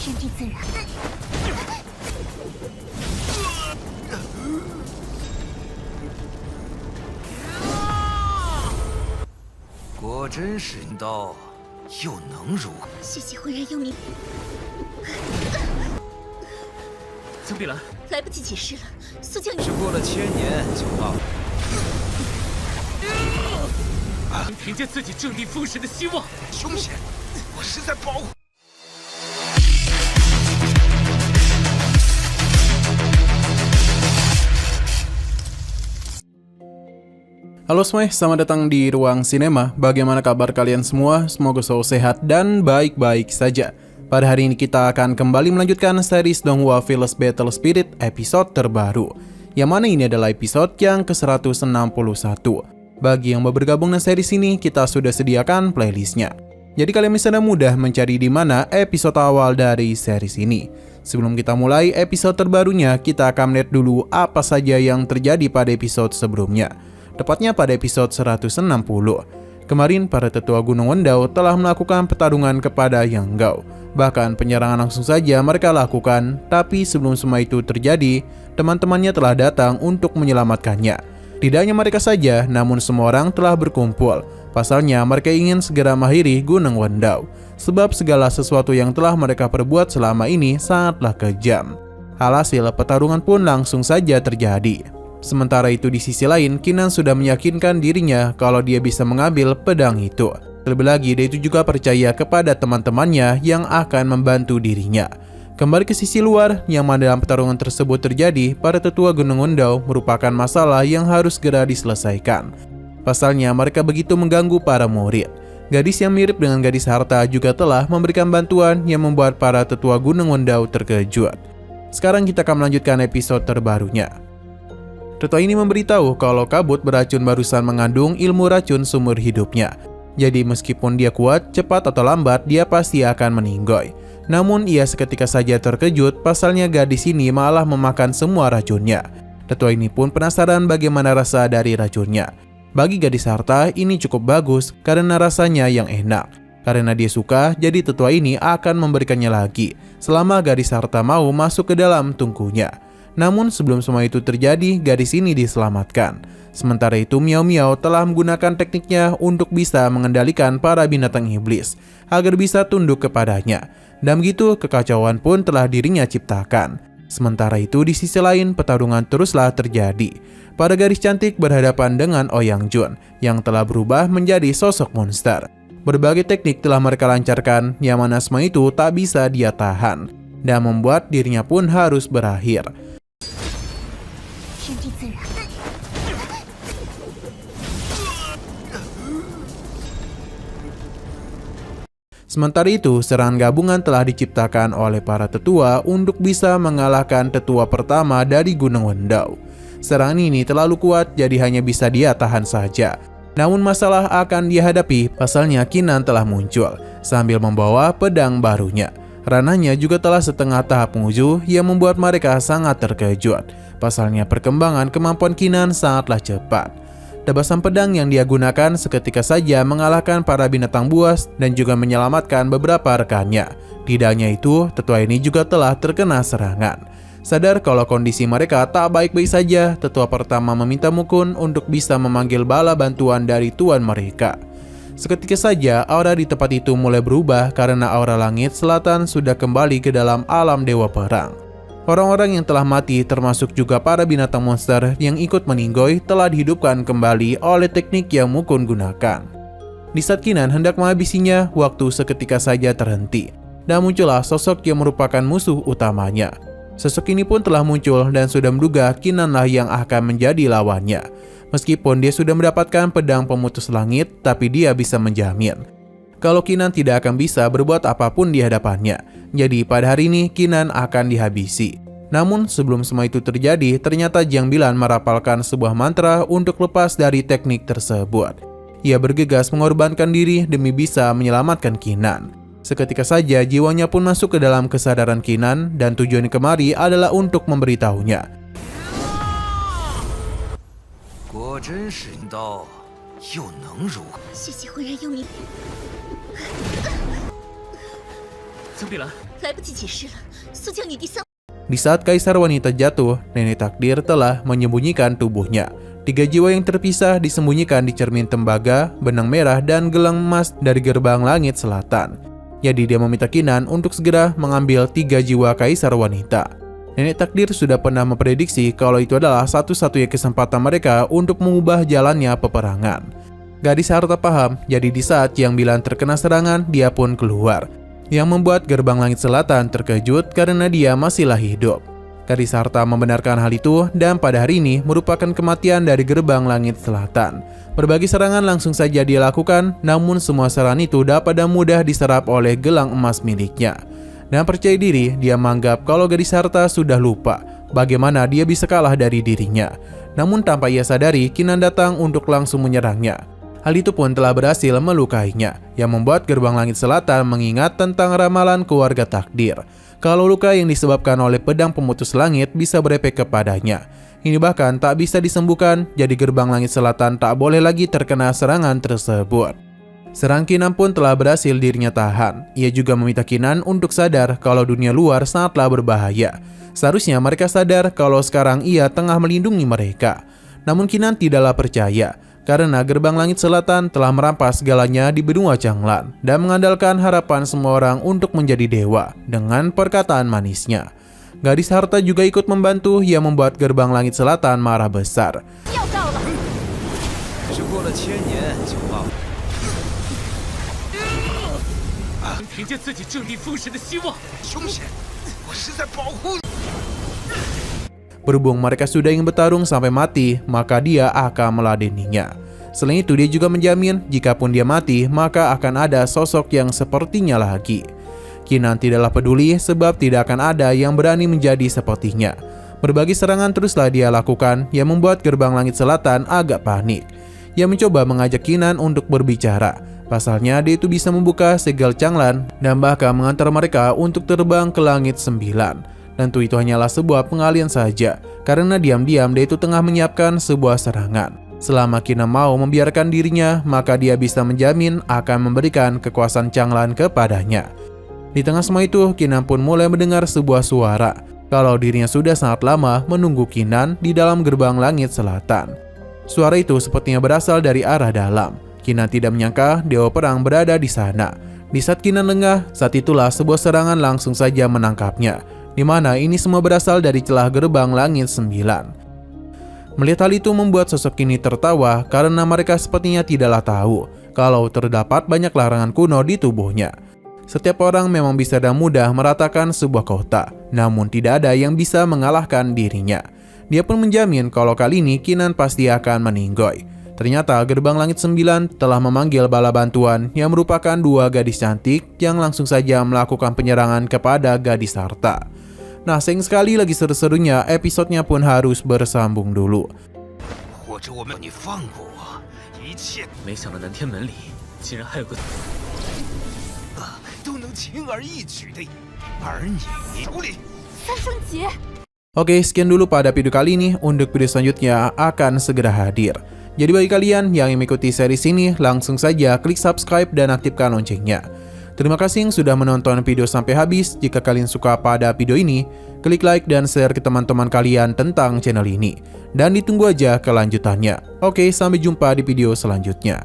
顺其自然。果真是人刀，又能如何？血气浑然幽冥，曾碧兰，来不及解释了。苏将军，只过了1000年就罢了。凭借自己正地封神的希望，凶险，我是在保护。Halo semuanya, selamat datang di Ruang Sinema. Bagaimana kabar kalian semua? Semoga selalu sehat dan baik-baik saja. Pada hari ini kita akan kembali melanjutkan series Donghua Village Battle Spirit episode terbaru, yang mana ini adalah episode yang ke-161. Bagi yang mau bergabung dengan series ini, kita sudah sediakan playlistnya. Jadi kalian bisa mudah mencari di mana episode awal dari series ini. Sebelum kita mulai episode terbarunya, kita akan melihat dulu apa saja yang terjadi pada episode sebelumnya. Tepatnya pada episode 160. Kemarin para tetua Gunung Wendau telah melakukan pertarungan kepada Yang Gao. Bahkan penyerangan langsung saja mereka lakukan, tapi sebelum semua itu terjadi, teman-temannya telah datang untuk menyelamatkannya. Tidak hanya mereka saja, namun semua orang telah berkumpul. Pasalnya mereka ingin segera mengakhiri Gunung Wendau, sebab segala sesuatu yang telah mereka perbuat selama ini sangatlah kejam. Alhasil pertarungan pun langsung saja terjadi. Sementara itu di sisi lain, Qinan sudah meyakinkan dirinya kalau dia bisa mengambil pedang itu. Terlebih lagi, dia itu juga percaya kepada teman-temannya yang akan membantu dirinya. Kembali ke sisi luar, yang mana dalam pertarungan tersebut terjadi, para tetua Gunung Wendau merupakan masalah yang harus segera diselesaikan. Pasalnya, mereka begitu mengganggu para murid. Gadis yang mirip dengan gadis harta juga telah memberikan bantuan yang membuat para tetua Gunung Wendau terkejut. Sekarang kita akan melanjutkan episode terbarunya. Tetua ini memberitahu kalau kabut beracun barusan mengandung ilmu racun seumur hidupnya. Jadi meskipun dia kuat, cepat atau lambat dia pasti akan meninggoy. Namun ia seketika saja terkejut pasalnya gadis ini malah memakan semua racunnya. Tetua ini pun penasaran bagaimana rasa dari racunnya. Bagi gadis harta ini cukup bagus karena rasanya yang enak. Karena dia suka, jadi tetua ini akan memberikannya lagi selama gadis harta mau masuk ke dalam tungkunya. Namun sebelum semua itu terjadi, gadis ini diselamatkan. Sementara itu Miao Miao telah menggunakan tekniknya untuk bisa mengendalikan para binatang iblis agar bisa tunduk kepadanya. Dan begitu kekacauan pun telah dirinya ciptakan. Sementara itu di sisi lain pertarungan teruslah terjadi. Para gadis cantik berhadapan dengan Ouyang Jun yang telah berubah menjadi sosok monster. Berbagai teknik telah mereka lancarkan yang mana semua itu tak bisa dia tahan dan membuat dirinya pun harus berakhir. Sementara itu, serangan gabungan telah diciptakan oleh para tetua untuk bisa mengalahkan tetua pertama dari Gunung Wendau. Serangan ini terlalu kuat jadi hanya bisa dia tahan saja. Namun masalah akan dihadapi, pasalnya Qinan telah muncul sambil membawa pedang barunya. Ranahnya juga telah setengah tahap penguju yang membuat mereka sangat terkejut. Pasalnya perkembangan kemampuan Qinan sangatlah cepat. Tebasan pedang yang dia gunakan seketika saja mengalahkan para binatang buas dan juga menyelamatkan beberapa rekannya. Tidak hanya itu, tetua ini juga telah terkena serangan. Sadar kalau kondisi mereka tak baik-baik saja, tetua pertama meminta Mukun untuk bisa memanggil bala bantuan dari tuan mereka. Seketika saja aura di tempat itu mulai berubah karena aura langit selatan sudah kembali ke dalam alam dewa perang. Orang-orang yang telah mati termasuk juga para binatang monster yang ikut meninggoy telah dihidupkan kembali oleh teknik yang Mukun gunakan. Di saat Qinan hendak menghabisinya, waktu seketika saja terhenti dan muncullah sosok yang merupakan musuh utamanya. Sosok ini pun telah muncul dan sudah menduga Qinan lah yang akan menjadi lawannya. Meskipun dia sudah mendapatkan pedang pemutus langit, tapi dia bisa menjamin kalau Qinan tidak akan bisa berbuat apapun di hadapannya. Jadi pada hari ini Qinan akan dihabisi. Namun sebelum semua itu terjadi, ternyata Jiang Bilan merapalkan sebuah mantra untuk lepas dari teknik tersebut. Ia bergegas mengorbankan diri demi bisa menyelamatkan Qinan. Seketika saja jiwanya pun masuk ke dalam kesadaran Qinan dan tujuan kemari adalah untuk memberitahunya. 果真是人刀，又能如何？血气浑然幽冥，曾碧兰，来不及解释了，速降你第三。 Di saat kaisar wanita jatuh, nenek takdir telah menyembunyikan tubuhnya. 3 jiwa yang terpisah disembunyikan di cermin tembaga, benang merah, dan gelang emas dari gerbang langit selatan. Jadi dia meminta Kinan untuk segera mengambil 3 jiwa kaisar wanita. Nenek takdir sudah pernah memprediksi kalau itu adalah satu-satunya kesempatan mereka untuk mengubah jalannya peperangan. Gadis harta paham, jadi di saat Jiang Bilan terkena serangan, dia pun keluar. Yang membuat gerbang langit selatan terkejut karena dia masihlah hidup. Gadis harta membenarkan hal itu dan pada hari ini merupakan kematian dari gerbang langit selatan. Berbagai serangan langsung saja dia lakukan, namun semua serangan itu dapat dan mudah diserap oleh gelang emas miliknya. Dan percaya diri, dia menganggap kalau gadis harta sudah lupa bagaimana dia bisa kalah dari dirinya. Namun tanpa ia sadari, Kinan datang untuk langsung menyerangnya. Hal itu pun telah berhasil melukainya, yang membuat gerbang langit selatan mengingat tentang ramalan keluarga takdir. Kalau luka yang disebabkan oleh pedang pemutus langit bisa berefek kepadanya. Ini bahkan tak bisa disembuhkan, jadi gerbang langit selatan tak boleh lagi terkena serangan tersebut. Serang Kinan pun telah berhasil dirinya tahan. Ia juga meminta Kinan untuk sadar kalau dunia luar sangatlah berbahaya. Seharusnya mereka sadar kalau sekarang ia tengah melindungi mereka. Namun Kinan tidaklah percaya, karena gerbang langit selatan telah merampas segalanya di benua Changlan dan mengandalkan harapan semua orang untuk menjadi dewa dengan perkataan manisnya. Gadis harta juga ikut membantu yang membuat gerbang langit selatan marah besar. 凭借自己正地封神的希望。凶险，我是在保护你。 Berhubung mereka sudah ingin bertarung sampai mati, maka dia akan meladeninya. Selain itu, dia juga menjamin jikapun dia mati, maka akan ada sosok yang sepertinya lagi. Kinan tidaklah peduli sebab tidak akan ada yang berani menjadi sepertinya. Berbagai serangan teruslah dia lakukan yang membuat gerbang langit selatan agak panik. Ia mencoba mengajak Kinan untuk berbicara. Pasalnya dia itu bisa membuka segel Changlan dan bahkan mengantar mereka untuk terbang ke langit 9. Tentu itu hanyalah sebuah pengalian saja, karena diam-diam dia itu tengah menyiapkan sebuah serangan. Selama Kinan mau membiarkan dirinya, maka dia bisa menjamin akan memberikan kekuasaan Changlan kepadanya. Di tengah semua itu, Kinan pun mulai mendengar sebuah suara, kalau dirinya sudah sangat lama menunggu Kinan di dalam gerbang langit selatan. Suara itu sepertinya berasal dari arah dalam. Kinan tidak menyangka dewa perang berada di sana. Di saat Kinan lengah, saat itulah sebuah serangan langsung saja menangkapnya, di mana ini semua berasal dari celah gerbang langit 9. Melihat hal itu membuat sosok ini tertawa karena mereka sepertinya tidaklah tahu kalau terdapat banyak larangan kuno di tubuhnya. Setiap orang memang bisa dan mudah meratakan sebuah kota, namun tidak ada yang bisa mengalahkan dirinya. Dia pun menjamin kalau kali ini Kinan pasti akan meninggoy. Ternyata gerbang langit 9 telah memanggil bala bantuan yang merupakan 2 gadis cantik yang langsung saja melakukan penyerangan kepada gadis harta. Nah, sayang sekali lagi seru-serunya, episodenya pun harus bersambung dulu. 或者我们你放过我，一切没想到南天门里竟然还有个都能轻而易举的，而你手里。 三生劫。 Oke, sekian dulu pada video kali ini. Untuk video selanjutnya akan segera hadir. Jadi bagi kalian yang mengikuti series ini, langsung saja klik subscribe dan aktifkan loncengnya. Terima kasih yang sudah menonton video sampai habis. Jika kalian suka pada video ini, klik like dan share ke teman-teman kalian tentang channel ini. Dan ditunggu aja kelanjutannya. Oke, sampai jumpa di video selanjutnya.